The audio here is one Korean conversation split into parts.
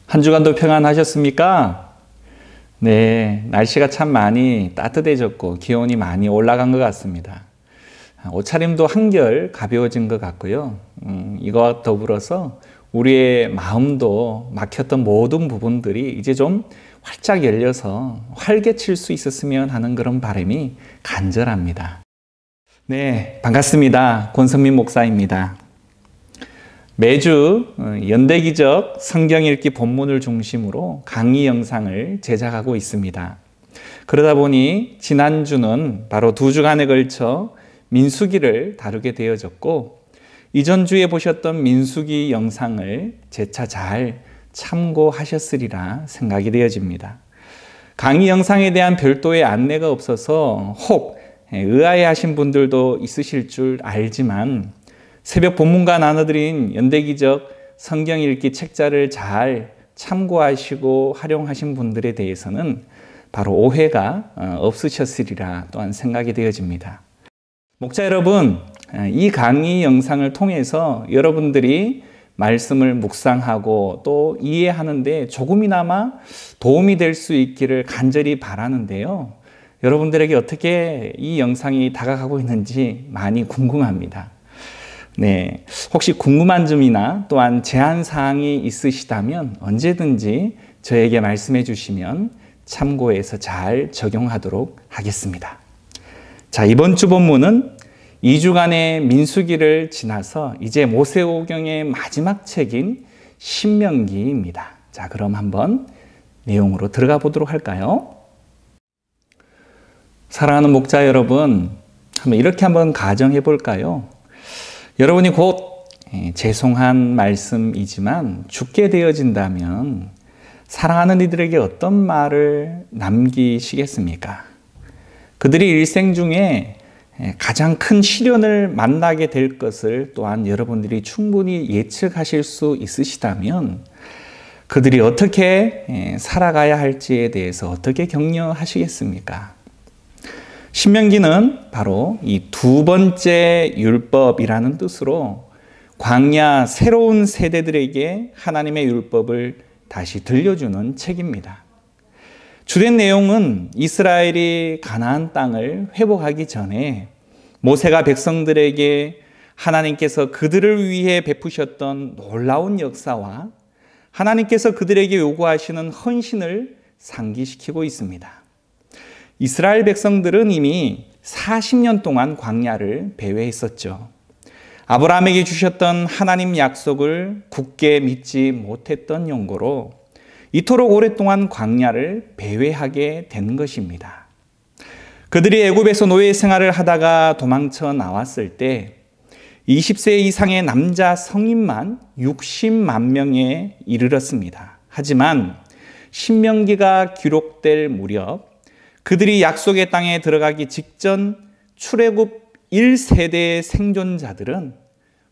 한 주간도 평안하셨습니까? 네, 날씨가 참 많이 따뜻해졌고 기온이 많이 올라간 것 같습니다. 옷차림도 한결 가벼워진 것 같고요. 이거와 더불어서 우리의 마음도 막혔던 모든 부분들이 이제 좀 활짝 열려서 활개칠 수 있었으면 하는 그런 바람이 간절합니다. 네, 반갑습니다. 권선민 목사입니다. 매주 연대기적 성경 읽기 본문을 중심으로 강의 영상을 제작하고 있습니다. 그러다 보니 지난주는 바로 2주간에 걸쳐 민수기를 다루게 되어졌고, 이전 주에 보셨던 민수기 영상을 재차 잘 참고하셨으리라 생각이 되어집니다. 강의 영상에 대한 별도의 안내가 없어서 혹 의아해하신 분들도 있으실 줄 알지만, 새벽 본문과 나눠드린 연대기적 성경 읽기 책자를 잘 참고하시고 활용하신 분들에 대해서는 바로 오해가 없으셨으리라 또한 생각이 되어집니다. 목자 여러분, 이 강의 영상을 통해서 여러분들이 말씀을 묵상하고 또 이해하는 데 조금이나마 도움이 될 수 있기를 간절히 바라는데요. 여러분들에게 어떻게 이 영상이 다가가고 있는지 많이 궁금합니다. 네, 혹시 궁금한 점이나 또한 제한사항이 있으시다면 언제든지 저에게 말씀해 주시면 참고해서 잘 적용하도록 하겠습니다. 자, 이번 주 본문은 2주간의 민수기를 지나서 이제 모세오경의 마지막 책인 신명기입니다. 자, 그럼 한번 내용으로 들어가 보도록 할까요? 사랑하는 목자 여러분, 이렇게 한번 가정해 볼까요? 여러분이 곧 죄송한 말씀이지만 죽게 되어진다면 사랑하는 이들에게 어떤 말을 남기시겠습니까? 그들이 일생 중에 가장 큰 시련을 만나게 될 것을 또한 여러분들이 충분히 예측하실 수 있으시다면 그들이 어떻게 살아가야 할지에 대해서 어떻게 격려하시겠습니까? 신명기는 바로 이 2번째 율법이라는 뜻으로 광야 새로운 세대들에게 하나님의 율법을 다시 들려주는 책입니다. 주된 내용은 이스라엘이 가나안 땅을 회복하기 전에 모세가 백성들에게 하나님께서 그들을 위해 베푸셨던 놀라운 역사와 하나님께서 그들에게 요구하시는 헌신을 상기시키고 있습니다. 이스라엘 백성들은 이미 40년 동안 광야를 배회했었죠. 아브라함에게 주셨던 하나님 약속을 굳게 믿지 못했던 용고로 이토록 오랫동안 광야를 배회하게 된 것입니다. 그들이 애굽에서 노예 생활을 하다가 도망쳐 나왔을 때 20세 이상의 남자 성인만 60만 명에 이르렀습니다. 하지만 신명기가 기록될 무렵 그들이 약속의 땅에 들어가기 직전 출애굽 1세대의 생존자들은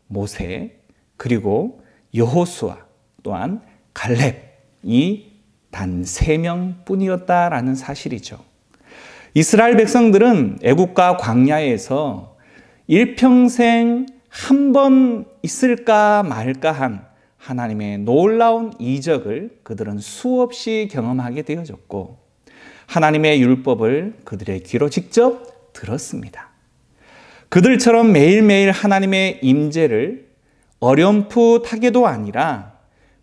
모세 그리고 여호수아 또한 갈렙이 단 3명뿐이었다라는 사실이죠. 이스라엘 백성들은 애굽과 광야에서 일평생 한 번 있을까 말까 한 하나님의 놀라운 이적을 그들은 수없이 경험하게 되어졌고 하나님의 율법을 그들의 귀로 직접 들었습니다. 그들처럼 매일매일 하나님의 임재를 어렴풋하게도 아니라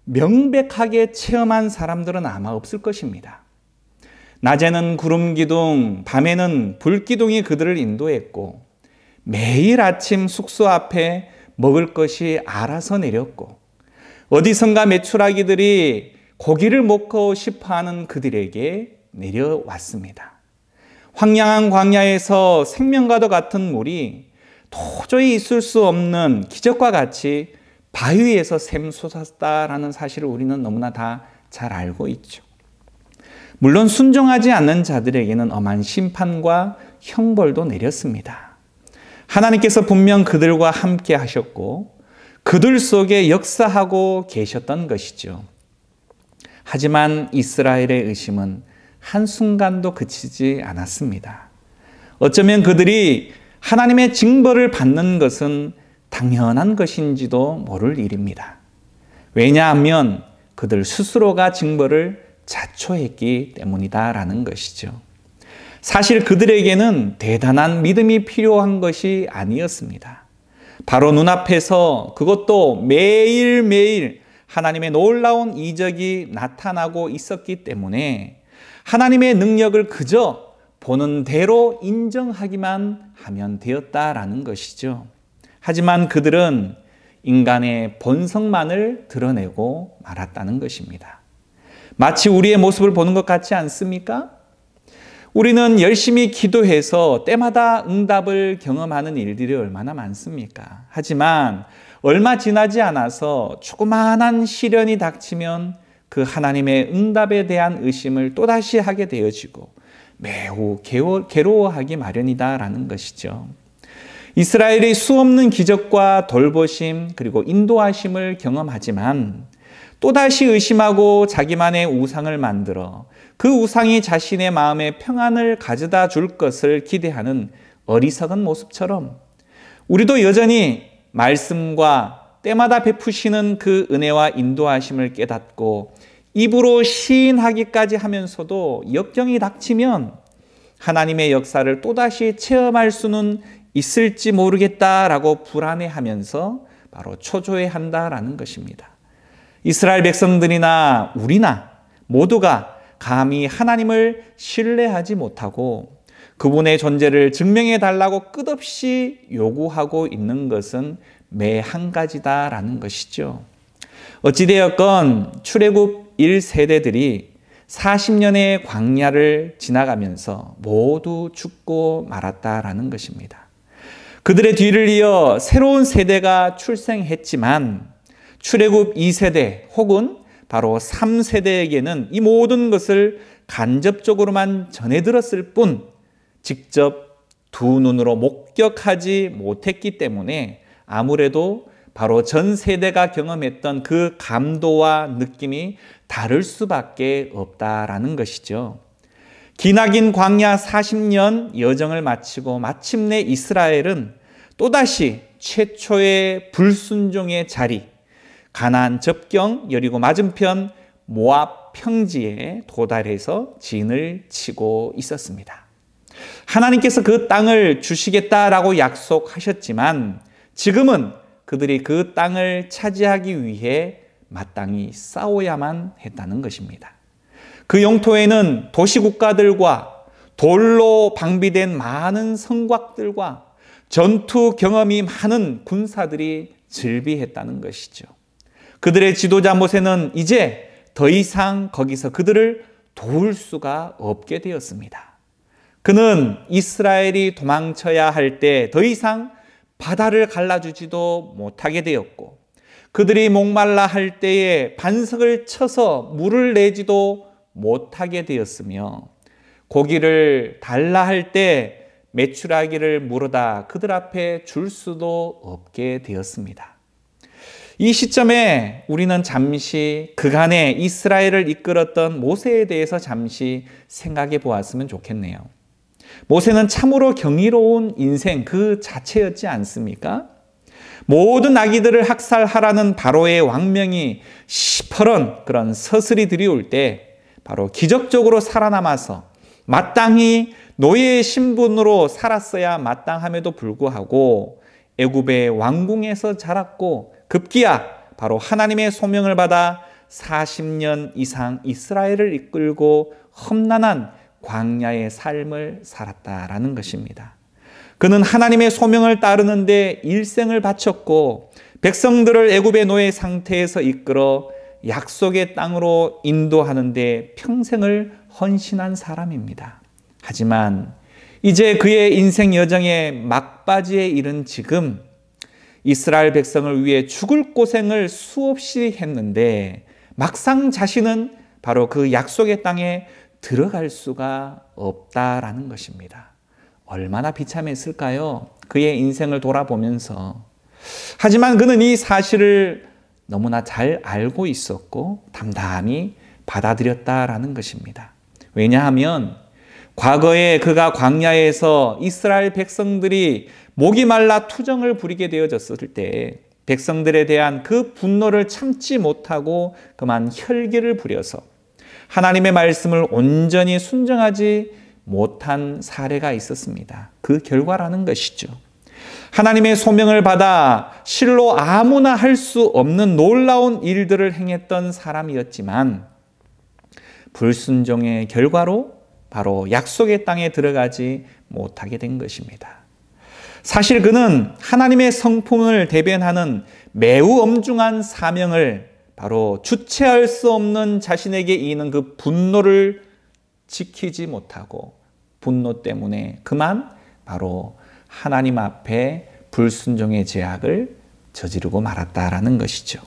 명백하게 체험한 사람들은 아마 없을 것입니다. 낮에는 구름 기둥, 밤에는 불 기둥이 그들을 인도했고 매일 아침 숙소 앞에 먹을 것이 알아서 내렸고 어디선가 메추라기들이 고기를 먹고 싶어하는 그들에게 내려왔습니다. 황량한 광야에서 생명과도 같은 물이 도저히 있을 수 없는 기적과 같이 바위에서 샘솟았다라는 사실을 우리는 너무나 다 잘 알고 있죠. 물론 순종하지 않는 자들에게는 엄한 심판과 형벌도 내렸습니다. 하나님께서 분명 그들과 함께 하셨고 그들 속에 역사하고 계셨던 것이죠. 하지만 이스라엘의 의심은 한순간도 그치지 않았습니다. 어쩌면 그들이 하나님의 징벌을 받는 것은 당연한 것인지도 모를 일입니다. 왜냐하면 그들 스스로가 징벌을 자초했기 때문이다라는 것이죠. 사실 그들에게는 대단한 믿음이 필요한 것이 아니었습니다. 바로 눈앞에서 그것도 매일매일 하나님의 놀라운 이적이 나타나고 있었기 때문에 하나님의 능력을 그저 보는 대로 인정하기만 하면 되었다라는 것이죠. 하지만 그들은 인간의 본성만을 드러내고 말았다는 것입니다. 마치 우리의 모습을 보는 것 같지 않습니까? 우리는 열심히 기도해서 때마다 응답을 경험하는 일들이 얼마나 많습니까? 하지만 얼마 지나지 않아서 조그마한 시련이 닥치면 그 하나님의 응답에 대한 의심을 또다시 하게 되어지고 매우 괴로워하기 마련이다라는 것이죠. 이스라엘이 수없는 기적과 돌보심 그리고 인도하심을 경험하지만 또다시 의심하고 자기만의 우상을 만들어 그 우상이 자신의 마음에 평안을 가져다 줄 것을 기대하는 어리석은 모습처럼 우리도 여전히 말씀과 때마다 베푸시는 그 은혜와 인도하심을 깨닫고 입으로 시인하기까지 하면서도 역경이 닥치면 하나님의 역사를 또다시 체험할 수는 있을지 모르겠다라고 불안해하면서 바로 초조해한다라는 것입니다. 이스라엘 백성들이나 우리나 모두가 감히 하나님을 신뢰하지 못하고 그분의 존재를 증명해 달라고 끝없이 요구하고 있는 것은 매 한 가지다라는 것이죠. 어찌되었건 출애굽 1세대들이 40년의 광야를 지나가면서 모두 죽고 말았다라는 것입니다. 그들의 뒤를 이어 새로운 세대가 출생했지만 출애굽 2세대 혹은 바로 3세대에게는 이 모든 것을 간접적으로만 전해 들었을 뿐 직접 두 눈으로 목격하지 못했기 때문에 아무래도 바로 전 세대가 경험했던 그 감도와 느낌이 다를 수밖에 없다라는 것이죠. 기나긴 광야 40년 여정을 마치고 마침내 이스라엘은 또다시 최초의 불순종의 자리, 가나안 접경 여리고 맞은편 모압 평지에 도달해서 진을 치고 있었습니다. 하나님께서 그 땅을 주시겠다라고 약속하셨지만 지금은 그들이 그 땅을 차지하기 위해 마땅히 싸워야만 했다는 것입니다. 그 영토에는 도시국가들과 돌로 방비된 많은 성곽들과 전투 경험이 많은 군사들이 즐비했다는 것이죠. 그들의 지도자 모세는 이제 더 이상 거기서 그들을 도울 수가 없게 되었습니다. 그는 이스라엘이 도망쳐야 할 때 더 이상 바다를 갈라주지도 못하게 되었고 그들이 목말라 할 때에 반석을 쳐서 물을 내지도 못하게 되었으며 고기를 달라 할 때 메추라기를 물어다 그들 앞에 줄 수도 없게 되었습니다. 이 시점에 우리는 잠시 그간에 이스라엘을 이끌었던 모세에 대해서 잠시 생각해 보았으면 좋겠네요. 모세는 참으로 경이로운 인생 그 자체였지 않습니까? 모든 아기들을 학살하라는 바로의 왕명이 시퍼런 그런 서슬이 들이올 때 바로 기적적으로 살아남아서 마땅히 노예의 신분으로 살았어야 마땅함에도 불구하고 애굽의 왕궁에서 자랐고 급기야 바로 하나님의 소명을 받아 40년 이상 이스라엘을 이끌고 험난한 광야의 삶을 살았다라는 것입니다. 그는 하나님의 소명을 따르는데 일생을 바쳤고 백성들을 애굽의 노예 상태에서 이끌어 약속의 땅으로 인도하는데 평생을 헌신한 사람입니다. 하지만 이제 그의 인생 여정의 막바지에 이른 지금 이스라엘 백성을 위해 죽을 고생을 수없이 했는데 막상 자신은 바로 그 약속의 땅에 들어갈 수가 없다라는 것입니다. 얼마나 비참했을까요? 그의 인생을 돌아보면서. 하지만 그는 이 사실을 너무나 잘 알고 있었고 담담히 받아들였다라는 것입니다. 왜냐하면 과거에 그가 광야에서 이스라엘 백성들이 목이 말라 투정을 부리게 되어졌을 때 백성들에 대한 그 분노를 참지 못하고 그만 혈기를 부려서 하나님의 말씀을 온전히 순종하지 못한 사례가 있었습니다. 그 결과라는 것이죠. 하나님의 소명을 받아 실로 아무나 할 수 없는 놀라운 일들을 행했던 사람이었지만 불순종의 결과로 바로 약속의 땅에 들어가지 못하게 된 것입니다. 사실 그는 하나님의 성품을 대변하는 매우 엄중한 사명을 바로 주체할 수 없는 자신에게 있는 그 분노를 지키지 못하고 분노 때문에 그만 바로 하나님 앞에 불순종의 죄악을 저지르고 말았다라는 것이죠.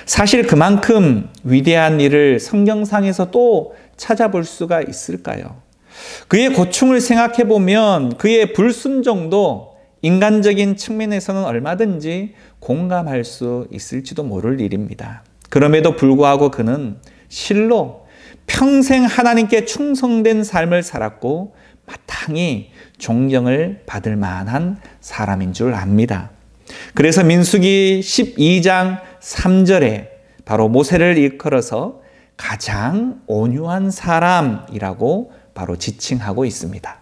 사실 그만큼 위대한 일을 성경상에서 또 찾아볼 수가 있을까요? 그의 고충을 생각해 보면 그의 불순종도 인간적인 측면에서는 얼마든지 공감할 수 있을지도 모를 일입니다. 그럼에도 불구하고 그는 실로 평생 하나님께 충성된 삶을 살았고 마땅히 존경을 받을 만한 사람인 줄 압니다. 그래서 민수기 12장 3절에 바로 모세를 일컬어서 가장 온유한 사람이라고 바로 지칭하고 있습니다.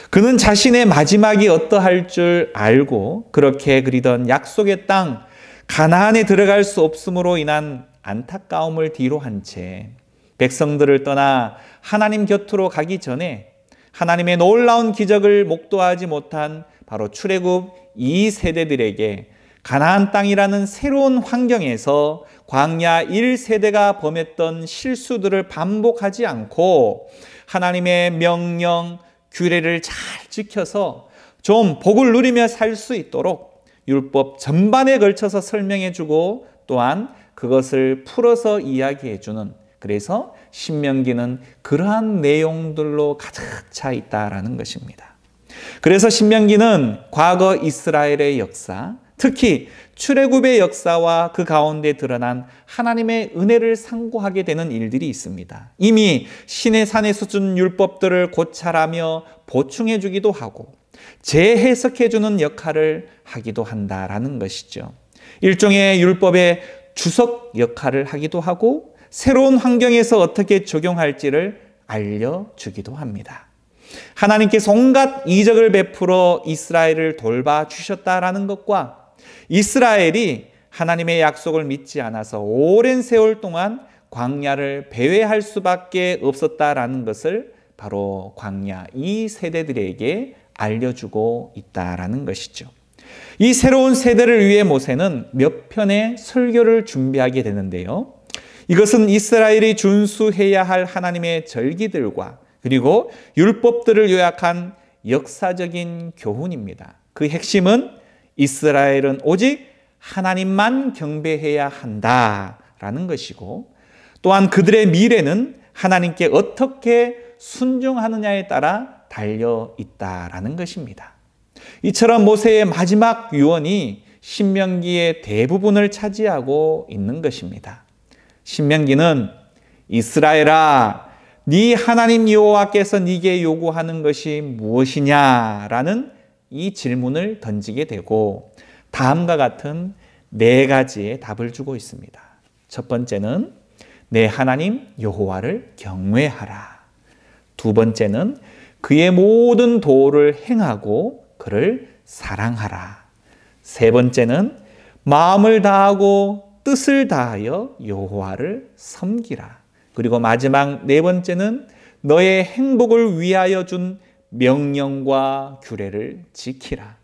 그는 자신의 마지막이 어떠할 줄 알고 그렇게 그리던 약속의 땅 가나안에 들어갈 수 없음으로 인한 안타까움을 뒤로 한 채 백성들을 떠나 하나님 곁으로 가기 전에 하나님의 놀라운 기적을 목도하지 못한 바로 출애굽 2세대들에게 가나안 땅이라는 새로운 환경에서 광야 1세대가 범했던 실수들을 반복하지 않고 하나님의 명령, 규례를 잘 지켜서 좀 복을 누리며 살 수 있도록 율법 전반에 걸쳐서 설명해주고 또한 그것을 풀어서 이야기해주는, 그래서 신명기는 그러한 내용들로 가득 차 있다라는 것입니다. 그래서 신명기는 과거 이스라엘의 역사, 특히 출애굽의 역사와 그 가운데 드러난 하나님의 은혜를 상고하게 되는 일들이 있습니다. 이미 신의 산에서 준 율법들을 고찰하며 보충해 주기도 하고 재해석해 주는 역할을 하기도 한다라는 것이죠. 일종의 율법의 주석 역할을 하기도 하고 새로운 환경에서 어떻게 적용할지를 알려주기도 합니다. 하나님께서 온갖 이적을 베풀어 이스라엘을 돌봐주셨다라는 것과 이스라엘이 하나님의 약속을 믿지 않아서 오랜 세월 동안 광야를 배회할 수밖에 없었다라는 것을 바로 광야 2세대들에게 알려주고 있다라는 것이죠. 이 새로운 세대를 위해 모세는 몇 편의 설교를 준비하게 되는데요. 이것은 이스라엘이 준수해야 할 하나님의 절기들과 그리고 율법들을 요약한 역사적인 교훈입니다. 그 핵심은 이스라엘은 오직 하나님만 경배해야 한다라는 것이고 또한 그들의 미래는 하나님께 어떻게 순종하느냐에 따라 달려 있다라는 것입니다. 이처럼 모세의 마지막 유언이 신명기의 대부분을 차지하고 있는 것입니다. 신명기는 이스라엘아, 네 하나님 여호와께서 네게 요구하는 것이 무엇이냐라는 이 질문을 던지게 되고 다음과 같은 4가지의 답을 주고 있습니다. 첫 번째는 내 하나님 여호와를 경외하라. 두 번째는 그의 모든 도를 행하고 그를 사랑하라. 세 번째는 마음을 다하고 뜻을 다하여 여호와를 섬기라. 그리고 마지막 4번째는 너의 행복을 위하여 준 명령과 규례를 지키라.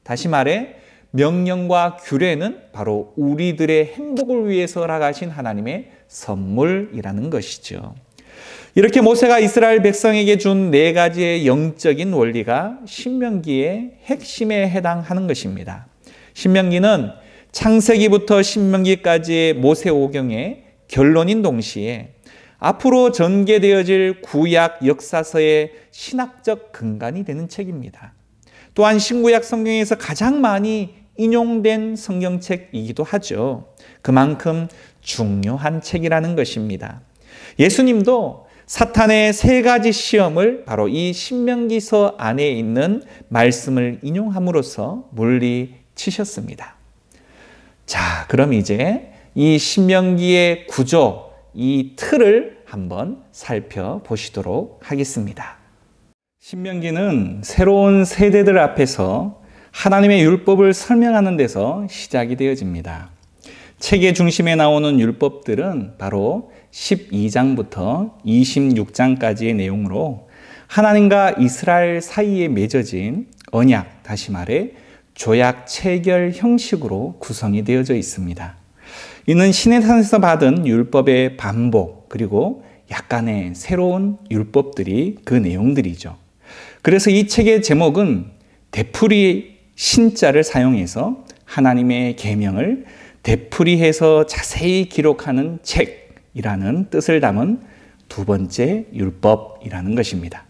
다시 말해 명령과 규례는 바로 우리들의 행복을 위해서 허락하신 하나님의 선물이라는 것이죠. 이렇게 모세가 이스라엘 백성에게 준 4가지의 영적인 원리가 신명기의 핵심에 해당하는 것입니다. 신명기는 창세기부터 신명기까지의 모세오경의 결론인 동시에 앞으로 전개되어질 구약 역사서의 신학적 근간이 되는 책입니다. 또한 신구약 성경에서 가장 많이 인용된 성경책이기도 하죠. 그만큼 중요한 책이라는 것입니다. 예수님도 사탄의 3가지 시험을 바로 이 신명기서 안에 있는 말씀을 인용함으로써 물리치셨습니다. 자, 그럼 이제 이 신명기의 구조, 이 틀을 한번 살펴보시도록 하겠습니다. 신명기는 새로운 세대들 앞에서 하나님의 율법을 설명하는 데서 시작이 되어집니다. 책의 중심에 나오는 율법들은 바로 12장부터 26장까지의 내용으로 하나님과 이스라엘 사이에 맺어진 언약, 다시 말해 조약 체결 형식으로 구성이 되어져 있습니다. 이는 시내산에서 받은 율법의 반복, 그리고 약간의 새로운 율법들이 그 내용들이죠. 그래서 이 책의 제목은 되풀이 신자를 사용해서 하나님의 계명을 되풀이해서 자세히 기록하는 책이라는 뜻을 담은 두 번째 율법이라는 것입니다.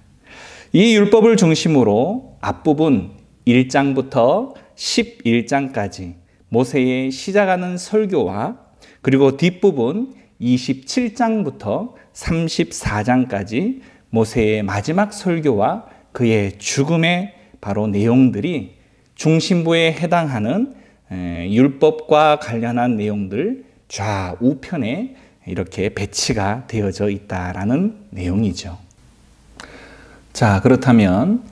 이 율법을 중심으로 앞부분 1장부터 11장까지 모세의 시작하는 설교와 그리고 뒷부분 27장부터 34장까지 모세의 마지막 설교와 그의 죽음의 바로 내용들이 중심부에 해당하는 율법과 관련한 내용들 좌우편에 이렇게 배치가 되어져 있다라는 내용이죠. 자, 그렇다면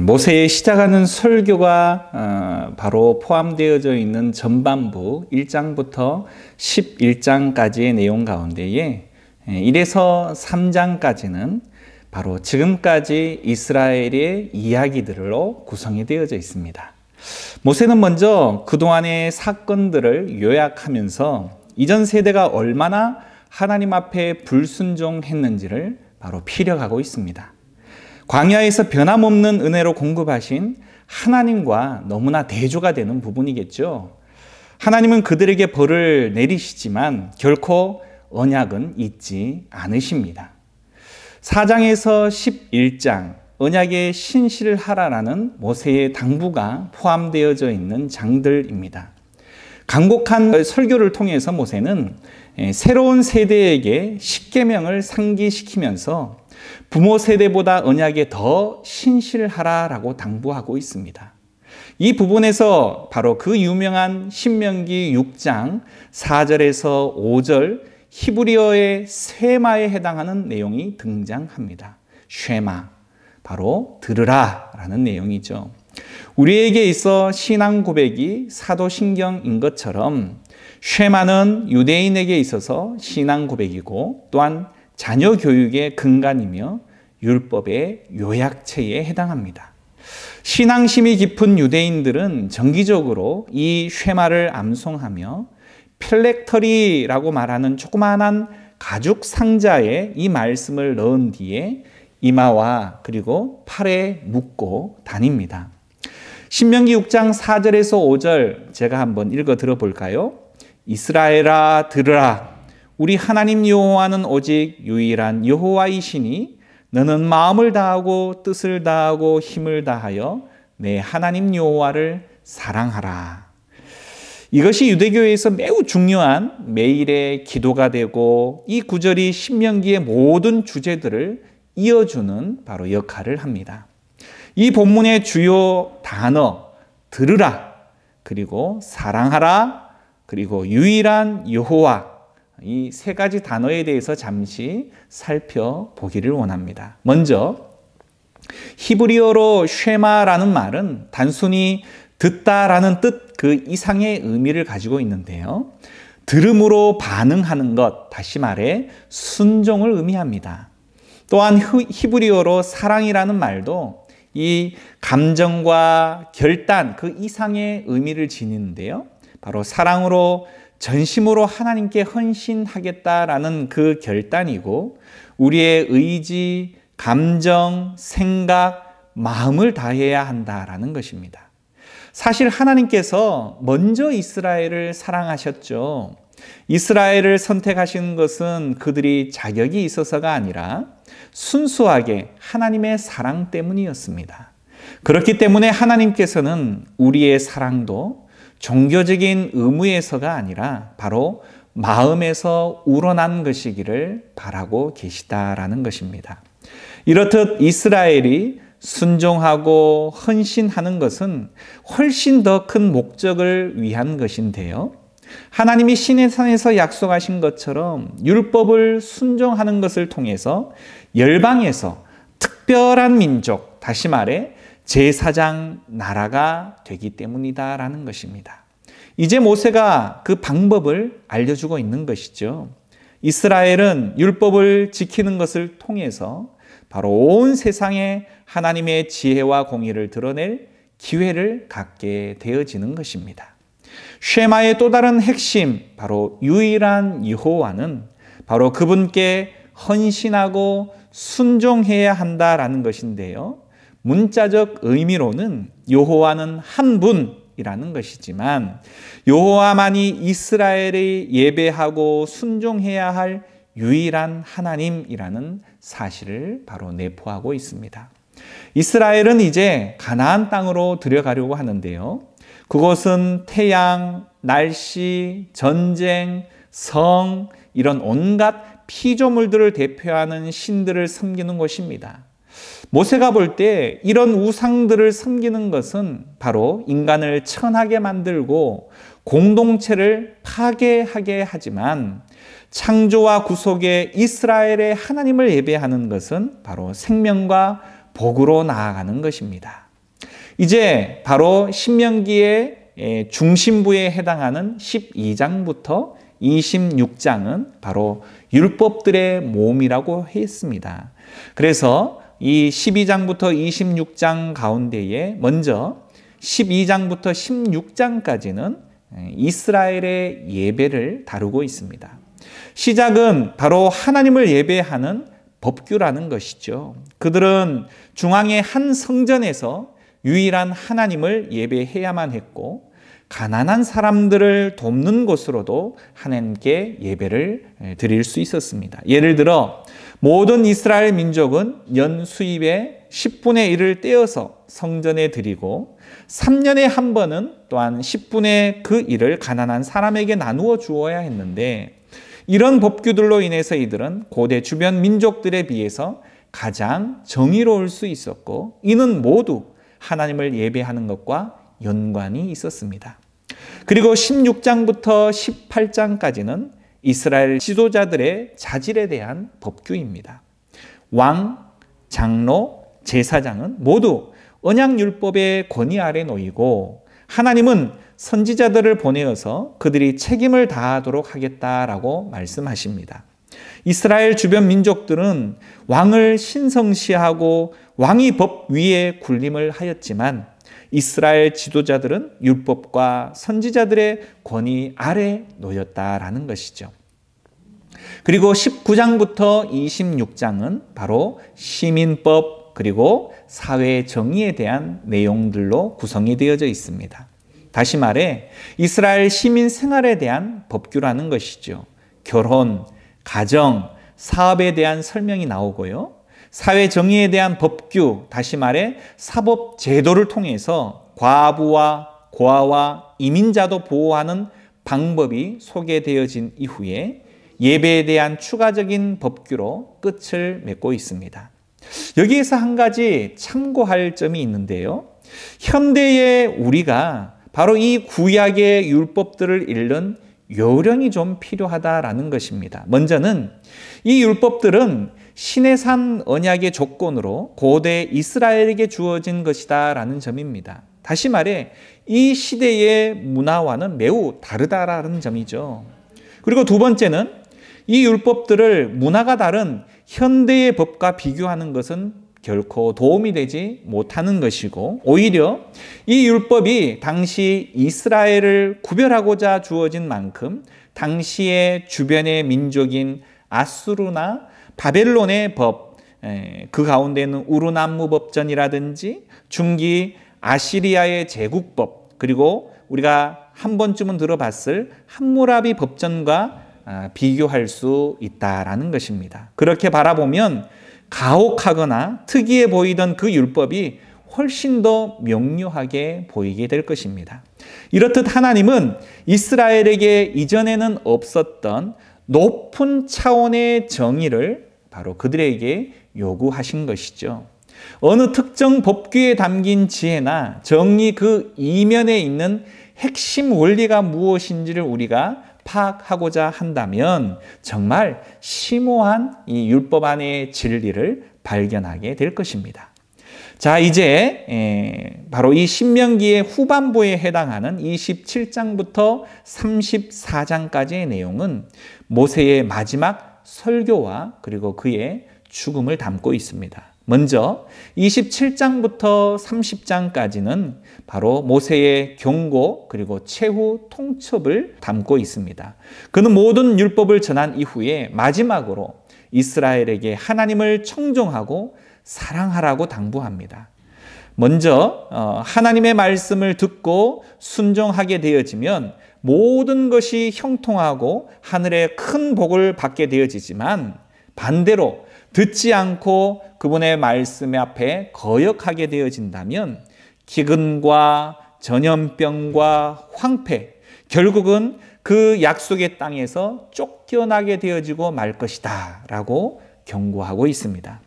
모세의 시작하는 설교가 바로 포함되어져 있는 전반부 1장부터 11장까지의 내용 가운데에 1에서 3장까지는 바로 지금까지 이스라엘의 이야기들로 구성이 되어져 있습니다. 모세는 먼저 그동안의 사건들을 요약하면서 이전 세대가 얼마나 하나님 앞에 불순종했는지를 바로 피력하고 있습니다. 광야에서 변함없는 은혜로 공급하신 하나님과 너무나 대조가 되는 부분이겠죠. 하나님은 그들에게 벌을 내리시지만 결코 언약은 잊지 않으십니다. 4장에서 11장 언약의 신실을 하라라는 모세의 당부가 포함되어져 있는 장들입니다. 간곡한 설교를 통해서 모세는 새로운 세대에게 십계명을 상기시키면서 부모 세대보다 언약에 더 신실하라라고 당부하고 있습니다. 이 부분에서 바로 그 유명한 신명기 6장 4절에서 5절 히브리어의 쉐마에 해당하는 내용이 등장합니다. 쉐마, 바로 들으라라는 내용이죠. 우리에게 있어 신앙 고백이 사도신경인 것처럼 쉐마는 유대인에게 있어서 신앙 고백이고 또한 자녀 교육의 근간이며 율법의 요약체에 해당합니다. 신앙심이 깊은 유대인들은 정기적으로 이 쉐마를 암송하며 필렉터리라고 말하는 조그마한 가죽 상자에 이 말씀을 넣은 뒤에 이마와 그리고 팔에 묶고 다닙니다. 신명기 6장 4절에서 5절 제가 한번 읽어 들어볼까요? 이스라엘아 들으라. 우리 하나님 여호와는 오직 유일한 여호와이시니 너는 마음을 다하고 뜻을 다하고 힘을 다하여 내 하나님 여호와를 사랑하라. 이것이 유대교에서 매우 중요한 매일의 기도가 되고 이 구절이 신명기의 모든 주제들을 이어주는 바로 역할을 합니다. 이 본문의 주요 단어 들으라, 그리고 사랑하라, 그리고 유일한 여호와, 이 세 가지 단어에 대해서 잠시 살펴보기를 원합니다. 먼저 히브리어로 쉐마라는 말은 단순히 듣다라는 뜻 그 이상의 의미를 가지고 있는데요. 들음으로 반응하는 것, 다시 말해 순종을 의미합니다. 또한 히브리어로 사랑이라는 말도 이 감정과 결단 그 이상의 의미를 지니는데요. 바로 사랑으로 전심으로 하나님께 헌신하겠다라는 그 결단이고 우리의 의지, 감정, 생각, 마음을 다해야 한다라는 것입니다. 사실 하나님께서 먼저 이스라엘을 사랑하셨죠. 이스라엘을 선택하신 것은 그들이 자격이 있어서가 아니라 순수하게 하나님의 사랑 때문이었습니다. 그렇기 때문에 하나님께서는 우리의 사랑도 종교적인 의무에서가 아니라 바로 마음에서 우러난 것이기를 바라고 계시다라는 것입니다. 이렇듯 이스라엘이 순종하고 헌신하는 것은 훨씬 더 큰 목적을 위한 것인데요. 하나님이 시내산에서 약속하신 것처럼 율법을 순종하는 것을 통해서 열방에서 특별한 민족, 다시 말해 제사장 나라가 되기 때문이다라는 것입니다. 이제 모세가 그 방법을 알려주고 있는 것이죠. 이스라엘은 율법을 지키는 것을 통해서 바로 온 세상에 하나님의 지혜와 공의를 드러낼 기회를 갖게 되어지는 것입니다. 쉐마의 또 다른 핵심, 바로 유일한 여호와는 바로 그분께 헌신하고 순종해야 한다라는 것인데요. 문자적 의미로는 여호와는 한 분이라는 것이지만 여호와만이 이스라엘이 예배하고 순종해야 할 유일한 하나님이라는 사실을 바로 내포하고 있습니다. 이스라엘은 이제 가나안 땅으로 들어가려고 하는데요. 그곳은 태양, 날씨, 전쟁, 성, 이런 온갖 피조물들을 대표하는 신들을 섬기는 곳입니다. 모세가 볼 때 이런 우상들을 섬기는 것은 바로 인간을 천하게 만들고 공동체를 파괴하게 하지만 창조와 구속의 이스라엘의 하나님을 예배하는 것은 바로 생명과 복으로 나아가는 것입니다. 이제 바로 신명기의 중심부에 해당하는 12장부터 26장은 바로 율법들의 모음이라고 했습니다. 그래서 이 12장부터 26장 가운데에 먼저 12장부터 16장까지는 이스라엘의 예배를 다루고 있습니다. 시작은 바로 하나님을 예배하는 법규라는 것이죠. 그들은 중앙의 한 성전에서 유일한 하나님을 예배해야만 했고 가난한 사람들을 돕는 곳으로도 하나님께 예배를 드릴 수 있었습니다. 예를 들어 모든 이스라엘 민족은 연 수입의 10분의 1을 떼어서 성전에 드리고 3년에 한 번은 또한 10분의 그 1을 가난한 사람에게 나누어 주어야 했는데 이런 법규들로 인해서 이들은 고대 주변 민족들에 비해서 가장 정의로울 수 있었고 이는 모두 하나님을 예배하는 것과 연관이 있었습니다. 그리고 16장부터 18장까지는 이스라엘 지도자들의 자질에 대한 법규입니다. 왕, 장로, 제사장은 모두 언약율법의 권위 아래 놓이고 하나님은 선지자들을 보내어서 그들이 책임을 다하도록 하겠다라고 말씀하십니다. 이스라엘 주변 민족들은 왕을 신성시하고 왕이 법 위에 군림을 하였지만 이스라엘 지도자들은 율법과 선지자들의 권위 아래 놓였다라는 것이죠. 그리고 19장부터 26장은 바로 시민법 그리고 사회 정의에 대한 내용들로 구성이 되어져 있습니다. 다시 말해 이스라엘 시민 생활에 대한 법규라는 것이죠. 결혼, 가정, 사업에 대한 설명이 나오고요. 사회 정의에 대한 법규, 다시 말해 사법 제도를 통해서 과부와 고아와 이민자도 보호하는 방법이 소개되어진 이후에 예배에 대한 추가적인 법규로 끝을 맺고 있습니다. 여기에서 한 가지 참고할 점이 있는데요. 현대의 우리가 바로 이 구약의 율법들을 읽는 요령이 좀 필요하다라는 것입니다. 먼저는 이 율법들은 시내산 언약의 조건으로 고대 이스라엘에게 주어진 것이다라는 점입니다. 다시 말해 이 시대의 문화와는 매우 다르다라는 점이죠. 그리고 두 번째는 이 율법들을 문화가 다른 현대의 법과 비교하는 것은 결코 도움이 되지 못하는 것이고 오히려 이 율법이 당시 이스라엘을 구별하고자 주어진 만큼 당시의 주변의 민족인 아수르나 바벨론의 법, 그 가운데는 우르남무 법전이라든지 중기 아시리아의 제국법 그리고 우리가 한 번쯤은 들어봤을 함무라비 법전과 비교할 수 있다라는 것입니다. 그렇게 바라보면 가혹하거나 특이해 보이던 그 율법이 훨씬 더 명료하게 보이게 될 것입니다. 이렇듯 하나님은 이스라엘에게 이전에는 없었던 높은 차원의 정의를 바로 그들에게 요구하신 것이죠. 어느 특정 법규에 담긴 지혜나 정의 그 이면에 있는 핵심 원리가 무엇인지를 우리가 파악하고자 한다면 정말 심오한 이 율법 안의 진리를 발견하게 될 것입니다. 자, 이제 바로 이 신명기의 후반부에 해당하는 27장부터 34장까지의 내용은 모세의 마지막 설교와 그리고 그의 죽음을 담고 있습니다. 먼저 27장부터 30장까지는 바로 모세의 경고 그리고 최후 통첩을 담고 있습니다. 그는 모든 율법을 전한 이후에 마지막으로 이스라엘에게 하나님을 청종하고 사랑하라고 당부합니다. 먼저 하나님의 말씀을 듣고 순종하게 되어지면 모든 것이 형통하고 하늘의 큰 복을 받게 되어지지만 반대로 듣지 않고 그분의 말씀 앞에 거역하게 되어진다면 기근과 전염병과 황폐, 결국은 그 약속의 땅에서 쫓겨나게 되어지고 말 것이다 라고 경고하고 있습니다.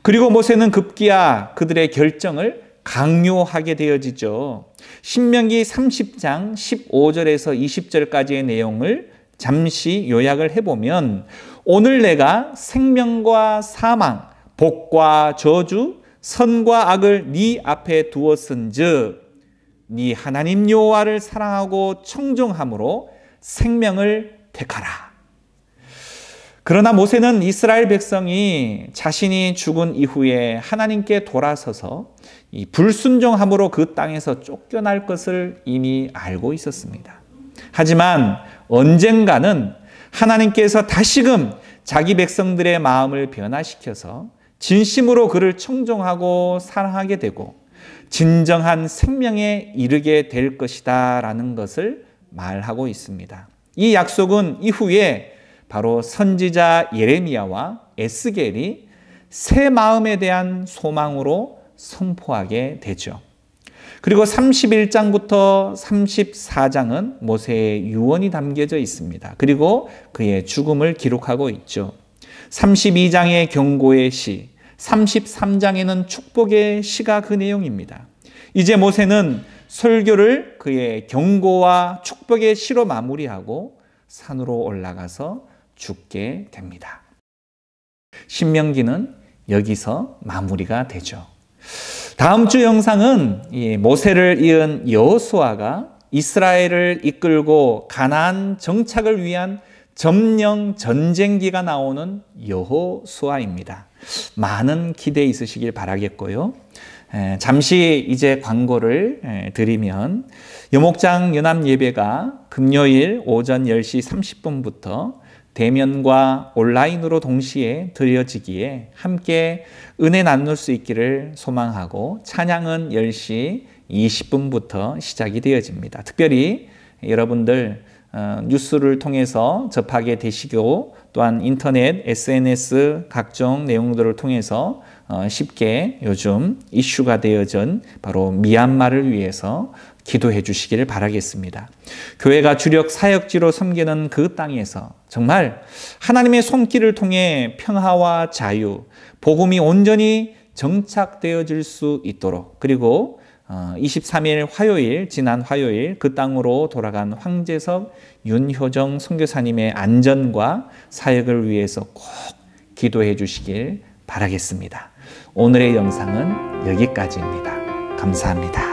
그리고 모세는 급기야 그들의 결정을 강요하게 되어지죠. 신명기 30장 15절에서 20절까지의 내용을 잠시 요약을 해보면 오늘 내가 생명과 사망, 복과 저주, 선과 악을 네 앞에 두었은즉 네 하나님 여호와를 사랑하고 청종함으로 생명을 택하라. 그러나 모세는 이스라엘 백성이 자신이 죽은 이후에 하나님께 돌아서서 이 불순종함으로 그 땅에서 쫓겨날 것을 이미 알고 있었습니다. 하지만 언젠가는 하나님께서 다시금 자기 백성들의 마음을 변화시켜서 진심으로 그를 청종하고 사랑하게 되고 진정한 생명에 이르게 될 것이다 라는 것을 말하고 있습니다. 이 약속은 이후에 바로 선지자 예레미야와 에스겔이 새 마음에 대한 소망으로 선포하게 되죠. 그리고 31장부터 34장은 모세의 유언이 담겨져 있습니다. 그리고 그의 죽음을 기록하고 있죠. 32장의 경고의 시, 33장에는 축복의 시가 그 내용입니다. 이제 모세는 설교를 그의 경고와 축복의 시로 마무리하고 산으로 올라가서 죽게 됩니다. 신명기는 여기서 마무리가 되죠. 다음 주 영상은 이 모세를 이은 여호수아가 이스라엘을 이끌고 가나안 정착을 위한 점령 전쟁기가 나오는 여호수아입니다. 많은 기대 있으시길 바라겠고요. 잠시 이제 광고를 드리면 여목장 연합 예배가 금요일 오전 10시 30분부터 대면과 온라인으로 동시에 드려지기에 함께 은혜 나눌 수 있기를 소망하고 찬양은 10시 20분부터 시작이 되어집니다. 특별히 여러분들 뉴스를 통해서 접하게 되시고 또한 인터넷, SNS 각종 내용들을 통해서 쉽게 요즘 이슈가 되어진 바로 미얀마를 위해서 기도해 주시기를 바라겠습니다. 교회가 주력 사역지로 섬기는 그 땅에서 정말 하나님의 손길을 통해 평화와 자유, 복음이 온전히 정착되어질 수 있도록 그리고 23일 화요일, 지난 화요일 그 땅으로 돌아간 황재석, 윤효정 선교사님의 안전과 사역을 위해서 꼭 기도해 주시길 바라겠습니다. 오늘의 영상은 여기까지입니다. 감사합니다.